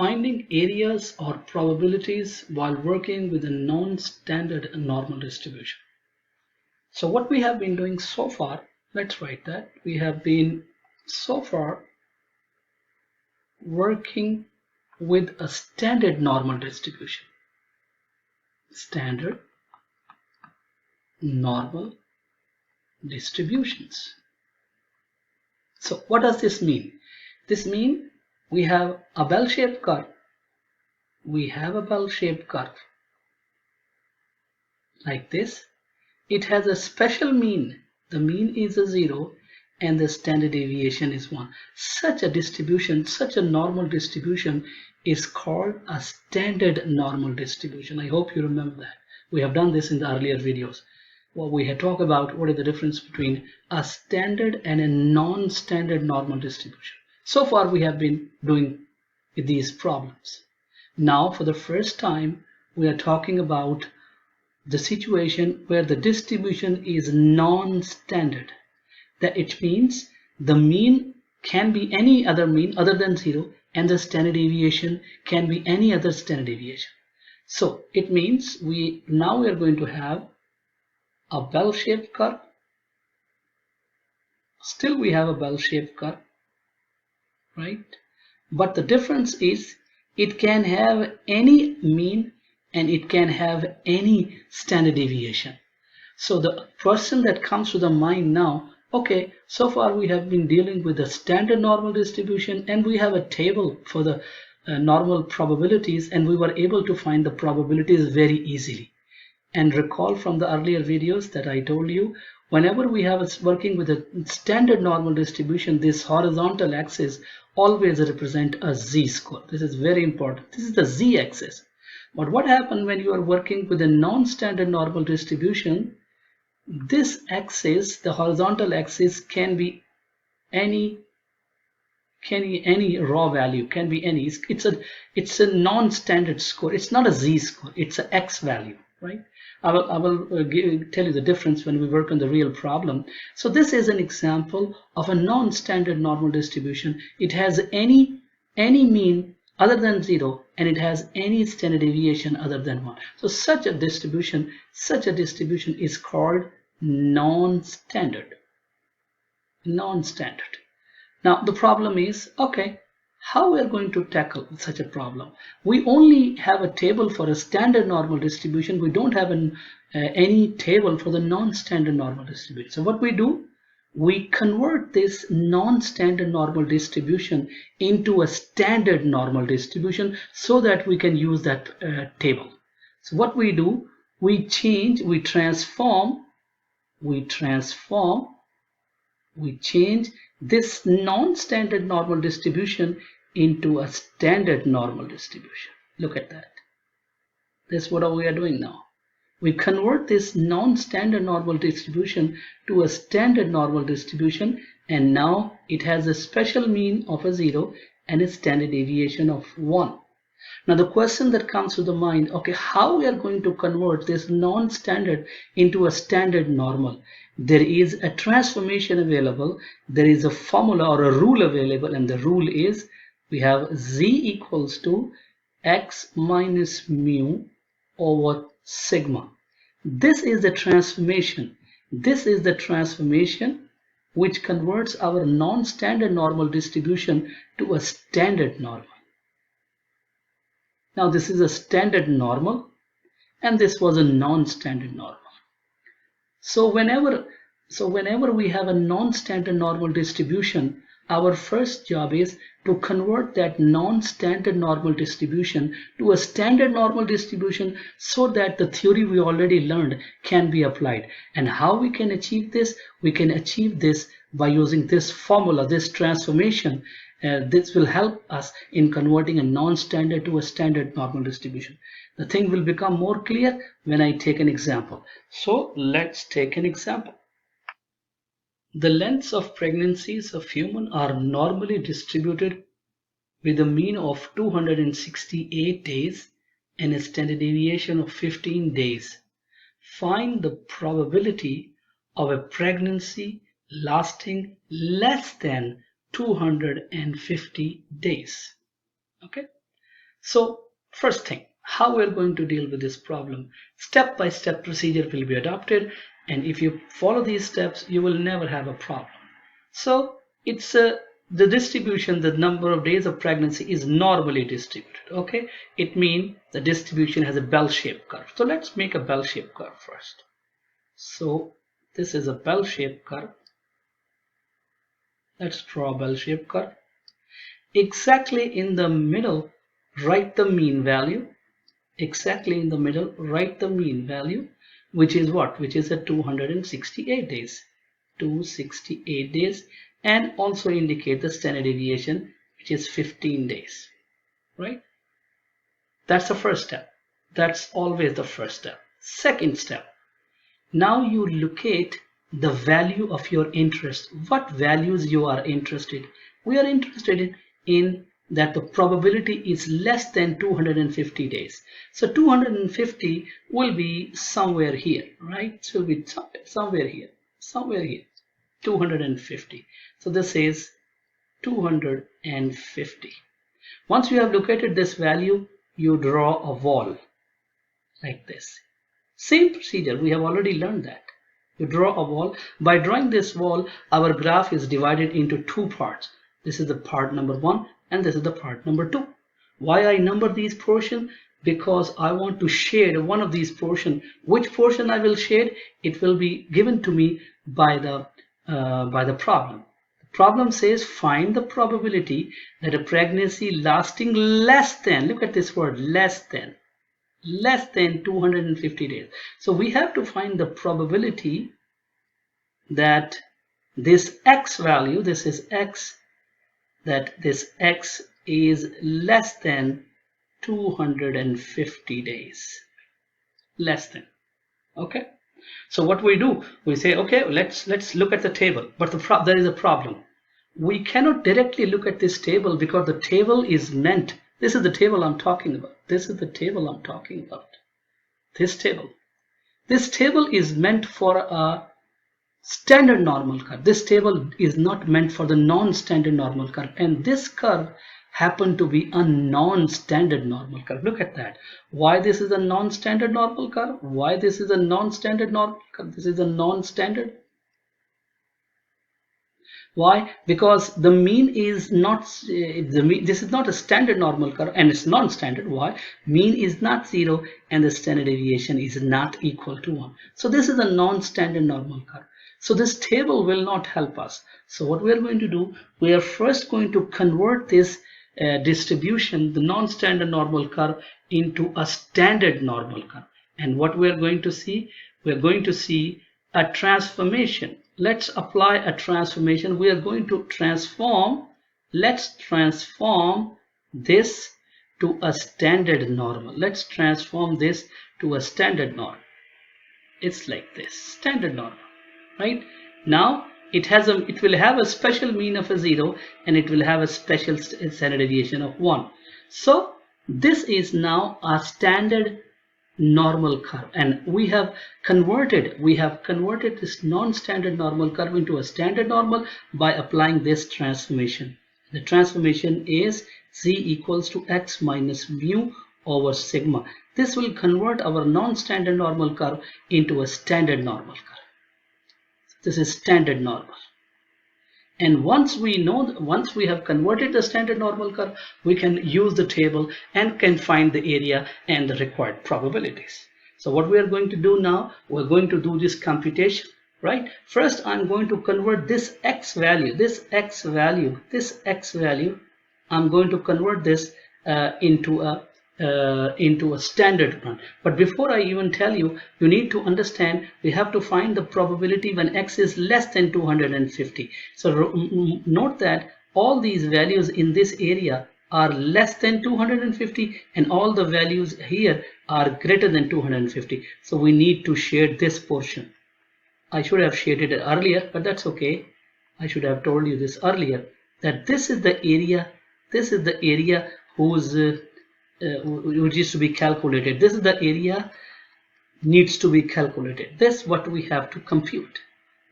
Finding areas or probabilities while working with a non-standard normal distribution. So what we have been doing so far, let's write that. We have been so far working with a standard normal distribution. Standard normal distributions. So what does this mean? This means we have a bell-shaped curve. We have a bell-shaped curve like this. It has a special mean. The mean is a 0 and the standard deviation is 1. Such a distribution, such a normal distribution is called a standard normal distribution. I hope you remember that. We have done this in the earlier videos. Well, we had talked about what is the difference between a standard and a non-standard normal distribution. So far we have been doing these problems. Now for the first time we are talking about the situation where the distribution is non-standard. That it means the mean can be any other mean other than 0 and the standard deviation can be any other standard deviation. So it means now we are going to have a bell-shaped curve. Still we have a bell-shaped curve, right? But the difference is it can have any mean and it can have any standard deviation. So the person that comes to the mind now, okay, so far we have been dealing with the standard normal distribution and we have a table for the normal probabilities and we were able to find the probabilities very easily. And recall from the earlier videos that I told you, whenever we have working with a standard normal distribution, this horizontal axis always represent a z-score. This is very important. This is the z-axis. But what happens when you are working with a non-standard normal distribution? This axis, the horizontal axis, can be any raw value, can be any. It's a non-standard score. It's not a z-score. It's an x value, right? I will tell you the difference when we work on the real problem. So this is an example of a non-standard normal distribution. It has any mean other than 0 and it has any standard deviation other than 1. So such a distribution is called non-standard. Non-standard. Now the problem is, okay, how we are going to tackle such a problem? We only have a table for a standard normal distribution. We don't have any table for the non-standard normal distribution. So what we do, we convert this non-standard normal distribution into a standard normal distribution so that we can use that table. So what we do, we change this non-standard normal distribution into a standard normal distribution. Look at that. That's what we are doing now. We convert this non-standard normal distribution to a standard normal distribution, and now it has a special mean of a 0 and a standard deviation of 1. Now the question that comes to the mind, okay, how we are going to convert this non-standard into a standard normal? There is a transformation available, there is a formula or a rule available, and the rule is we have z equals to x minus mu over sigma. This is the transformation. This is the transformation which converts our non-standard normal distribution to a standard normal. Now this is a standard normal and this was a non-standard normal. So whenever we have a non-standard normal distribution, our first job is to convert that non-standard normal distribution to a standard normal distribution so that the theory we already learned can be applied. And how we can achieve this? We can achieve this by using this formula, this transformation. This will help us in converting a non-standard to a standard normal distribution. The thing will become more clear when I take an example. So let's take an example. The lengths of pregnancies of humans are normally distributed with a mean of 268 days and a standard deviation of 15 days. Find the probability of a pregnancy lasting less than 250 days. Okay, So first thing, how we're going to deal with this problem. Step-by-step procedure will be adopted, and if you follow these steps, you will never have a problem. So it's the distribution, the number of days of pregnancy is normally distributed. Okay, it means the distribution has a bell-shaped curve. So let's make a bell-shaped curve first. So this is a bell-shaped curve. Let's draw a bell-shaped curve. Exactly in the middle, write the mean value. Exactly in the middle, write the mean value, which is what? Which is at 268 days. 268 days, and also indicate the standard deviation, which is 15 days. Right? That's the first step. That's always the first step. Second step. Now you locate the value of your interest. What values you are interested? We are interested in that the probability is less than 250 days. So 250 will be somewhere here, right? It will be somewhere here, 250. So this is 250. Once you have located this value, you draw a wall like this. Same procedure, we have already learned that. You draw a wall. By drawing this wall, our graph is divided into two parts. This is the part number 1 and this is the part number 2. Why I number these portions? Because I want to shade one of these portions. Which portion I will shade? It will be given to me by the problem. The problem says find the probability that a pregnancy lasting less than, look at this word, less than 250 days. So we have to find the probability that this x value, this is x, that this x is less than 250 days. Less than. Okay. So what we do, we say, okay, let's look at the table. But there is a problem. We cannot directly look at this table because the table is meant. This is the table I'm talking about. This is the table I'm talking about. This table. This table is meant for a standard normal curve. This table is not meant for the non-standard normal curve. And this curve happened to be a non-standard normal curve. Look at that. Why this is a non-standard normal curve? Why this is a non-standard normal curve? This is a non-standard. Why? Because the mean is not this is not a standard normal curve and it's non-standard. Why? Mean is not 0 and the standard deviation is not equal to 1. So this is a non-standard normal curve. So this table will not help us. So what we are going to do, we are first going to convert this distribution, the non-standard normal curve, into a standard normal curve. And what we are going to see, we are going to see a transformation. Let's apply a transformation. We are going to transform, let's transform this to a standard normal. Let's transform this to a standard norm. It's like this, standard normal, right? Now it will have a special mean of a 0 and it will have a special standard deviation of 1. So this is now a standard normal curve, and we have converted this non-standard normal curve into a standard normal by applying this transformation. The transformation is z equals to x minus mu over sigma. This will convert our non-standard normal curve into a standard normal curve. This is standard normal. And once we have converted the standard normal curve, we can use the table and can find the area and the required probabilities. So what we are going to do now, we're going to do this computation, right? First, I'm going to convert this x value, I'm going to convert this into a standard one. But before I even tell you, you need to understand we have to find the probability when x is less than 250. So note that all these values in this area are less than 250 and all the values here are greater than 250. So we need to shade this portion. I should have shaded it earlier, but that's okay. I should have told you this earlier, that this is the area whose which is to be calculated. This is the area needs to be calculated. This is what we have to compute.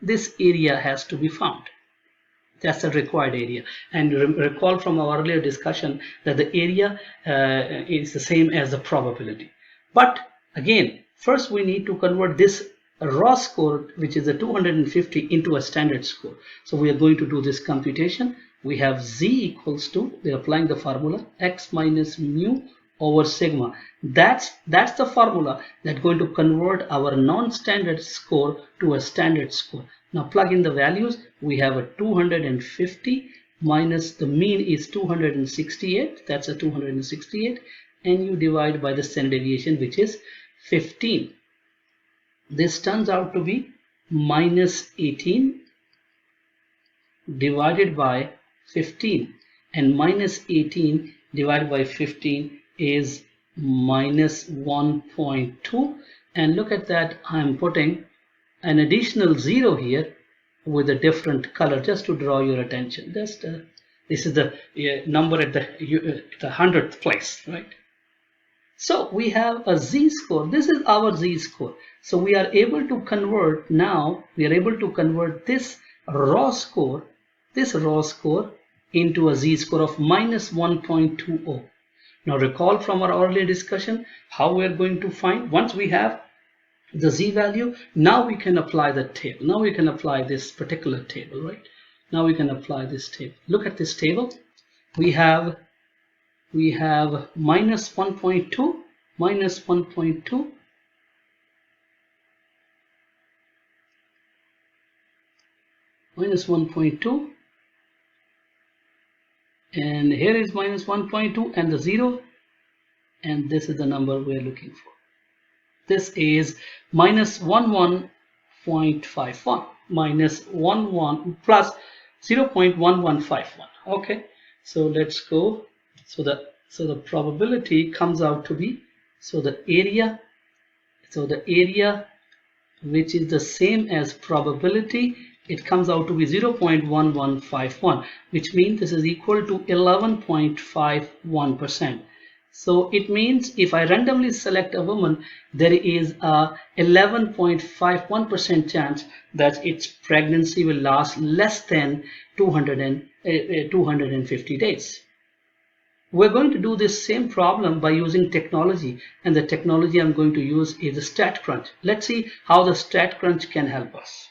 This area has to be found. That's the required area. And recall from our earlier discussion that the area is the same as the probability. But again, first we need to convert this raw score, which is the 250, into a standard score. So we are going to do this computation. We have z equals to, we are applying the formula, x minus mu over sigma. That's the formula that's going to convert our non-standard score to a standard score. Now plug in the values. We have a 250 minus the mean is 268. That's a 268, and you divide by the standard deviation, which is 15. This turns out to be minus 18 divided by 15, and minus 18 divided by 15 is minus 1.2. and look at that, I'm putting an additional 0 here with a different color just to draw your attention. This is the number at the 100th place, right? So we have a z-score. This is our z-score. So we are able to convert now, we are able to convert this raw score into a z-score of minus 1.20. Now recall from our earlier discussion how we are going to find, once we have the z value, now we can apply the table. Now we can apply this particular table, right? Now we can apply this table. Look at this table. We have minus 1.2, minus 1.2, minus 1.2, and here is minus 1.2 and the 0, and this is the number we are looking for. This is minus 11.51, minus 11 plus 0.1151. Okay, so let's go. So the probability comes out to be, so the area which is the same as probability, it comes out to be 0.1151, which means this is equal to 11.51%. So it means if I randomly select a woman, there is a 11.51% chance that its pregnancy will last less than 250 days. We're going to do this same problem by using technology, and the technology I'm going to use is the StatCrunch. Let's see how the StatCrunch can help us.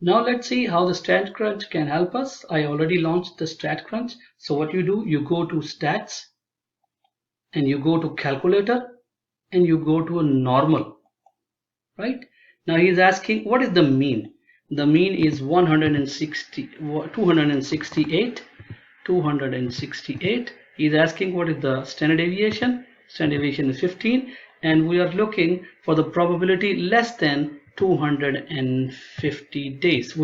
Now let's see how the StatCrunch can help us. I already launched the StatCrunch. So what you do, you go to Stats, and you go to Calculator, and you go to a normal, right? Now he's asking what is the mean. The mean is 268. He's asking what is the standard deviation. Standard deviation is 15, and we are looking for the probability less than 250 days.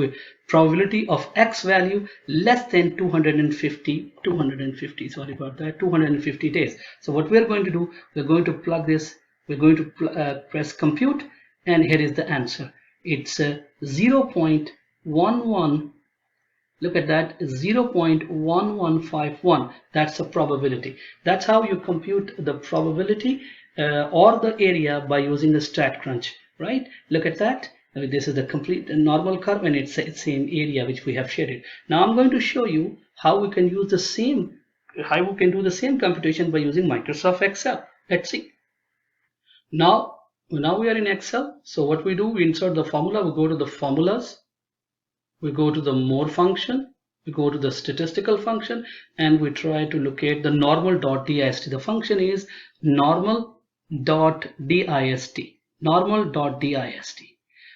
Probability of x value less than 250 days. So what we are going to do, we're going to plug this, we're going to press compute, and here is the answer. It's 0.11. Look at that, 0.1151. That's the probability. That's how you compute the probability or the area by using the StatCrunch, right? Look at that. This is the complete normal curve, and it's the same area which we have shaded. Now I'm going to show you how we can use the same, how we can do the same computation by using Microsoft Excel. Let's see. Now we are in Excel. So what we do, we insert the formula, we go to the formulas, we go to the more function, we go to the statistical function, and we try to locate the normal.dist. The function is normal.dist. Normal.dist.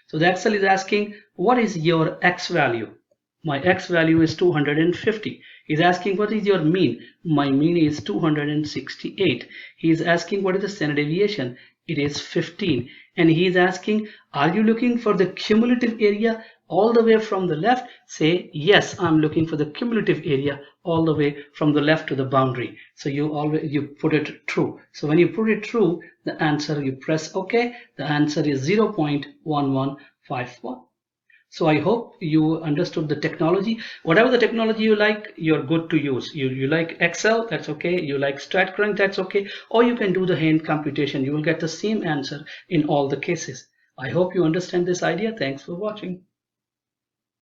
So the Excel is asking, what is your x value? My x value is 250. He's asking, what is your mean? My mean is 268. He's asking, what is the standard deviation? It is 15. And he's asking, are you looking for the cumulative area all the way from the left? Say, yes, I'm looking for the cumulative area all the way from the left to the boundary. So you put it true. So when you put it true, the answer, you press OK, the answer is 0.1151. So I hope you understood the technology. Whatever the technology you like, you're good to use. You like Excel, that's okay. You like StatCrunch, that's okay. Or you can do the hand computation. You will get the same answer in all the cases. I hope you understand this idea. Thanks for watching.